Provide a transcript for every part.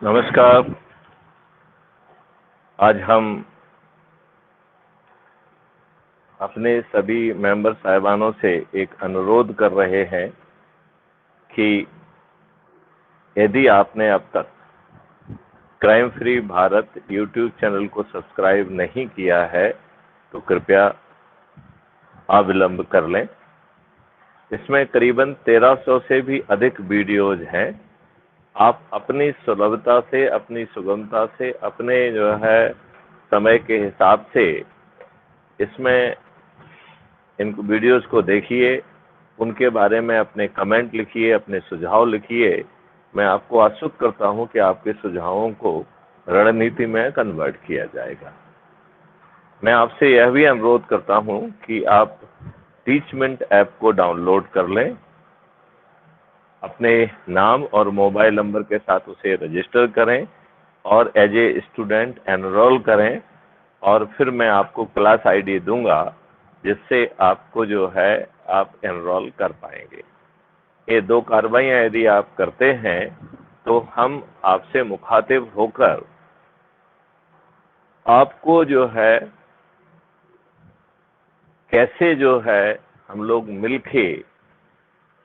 नमस्कार। आज हम अपने सभी मेंबर साहिबानों से एक अनुरोध कर रहे हैं कि यदि आपने अब तक crime free Bharat YouTube channel को सब्सक्राइब नहीं किया है तो कृपया अविलंब कर लें। इसमें करीबन 1300 से भी अधिक वीडियोज हैं। आप अपनी सुलभता से, अपनी सुगमता से, अपने जो है समय के हिसाब से इसमें इन वीडियोस को देखिए, उनके बारे में अपने कमेंट लिखिए, अपने सुझाव लिखिए। मैं आपको आश्वस्त करता हूं कि आपके सुझावों को रणनीति में कन्वर्ट किया जाएगा। मैं आपसे यह भी अनुरोध करता हूं कि आप टीचमेंट ऐप को डाउनलोड कर लें, अपने नाम और मोबाइल नंबर के साथ उसे रजिस्टर करें और एज ए स्टूडेंट एनरोल करें, और फिर मैं आपको क्लास आईडी दूंगा जिससे आपको जो है आप एनरोल कर पाएंगे। ये दो कार्रवाइयां यदि आप करते हैं तो हम आपसे मुखातिब होकर आपको जो है कैसे जो है हम लोग मिलके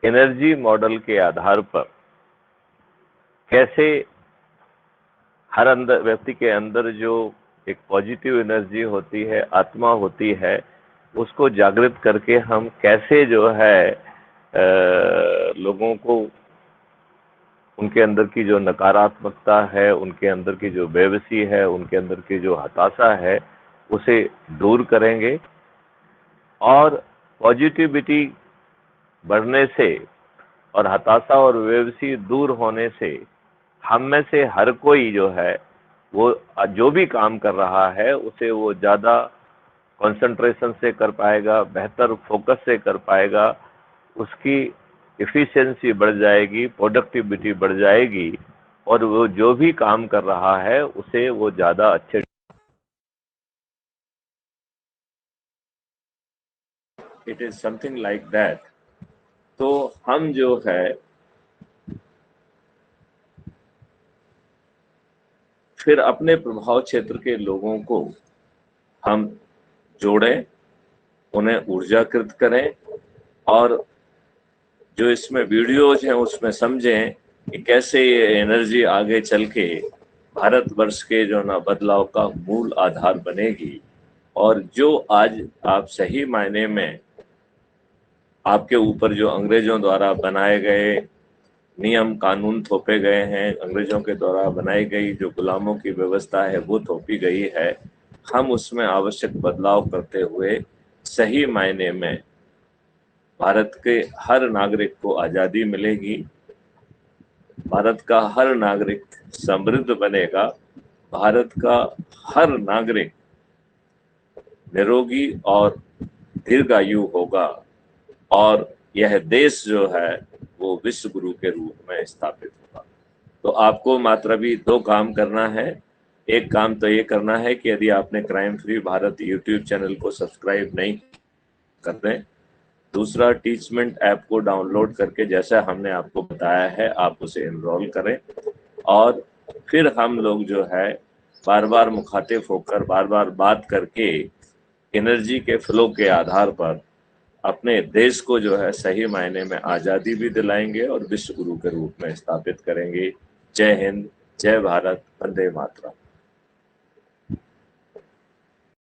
एनर्जी मॉडल के आधार पर कैसे हर अंदर व्यक्ति के अंदर जो एक पॉजिटिव एनर्जी होती है, आत्मा होती है, उसको जागृत करके हम कैसे जो है लोगों को उनके अंदर की जो नकारात्मकता है, उनके अंदर की जो बेबसी है, उनके अंदर की जो हताशा है, उसे दूर करेंगे। और पॉजिटिविटी बढ़ने से और हताशा और बेबसी दूर होने से हम में से हर कोई जो है वो जो भी काम कर रहा है उसे वो ज़्यादा कंसंट्रेशन से कर पाएगा, बेहतर फोकस से कर पाएगा, उसकी एफिशिएंसी बढ़ जाएगी, प्रोडक्टिविटी बढ़ जाएगी, और वो जो भी काम कर रहा है उसे वो ज़्यादा अच्छे। It is something like that. तो हम जो है फिर अपने प्रभाव क्षेत्र के लोगों को हम जोड़ें, उन्हें ऊर्जाकृत करें, और जो इसमें वीडियोज हैं उसमें समझें कि कैसे ये एनर्जी आगे चल के भारतवर्ष के जो ना बदलाव का मूल आधार बनेगी। और जो आज आप सही मायने में आपके ऊपर जो अंग्रेजों द्वारा बनाए गए नियम कानून थोपे गए हैं, अंग्रेजों के द्वारा बनाई गई जो गुलामों की व्यवस्था है वो थोपी गई है, हम उसमें आवश्यक बदलाव करते हुए सही मायने में भारत के हर नागरिक को आज़ादी मिलेगी, भारत का हर नागरिक समृद्ध बनेगा, भारत का हर नागरिक निरोगी और दीर्घायु होगा, और यह देश जो है वो विश्व गुरु के रूप में स्थापित होगा। तो आपको मात्र अभी दो काम करना है। एक काम तो ये करना है कि यदि आपने crime free Bharat YouTube channel को सब्सक्राइब नहीं कर रहे, दूसरा टीचमेंट ऐप को डाउनलोड करके जैसा हमने आपको बताया है आप उसे एनरोल करें, और फिर हम लोग जो है बार बार मुखातिब होकर बार बार बात करके एनर्जी के फ्लो के आधार पर अपने देश को जो है सही मायने में आज़ादी भी दिलाएंगे और विश्व गुरु के रूप में स्थापित करेंगे। जय हिंद, जय भारत, वंदे मातरम।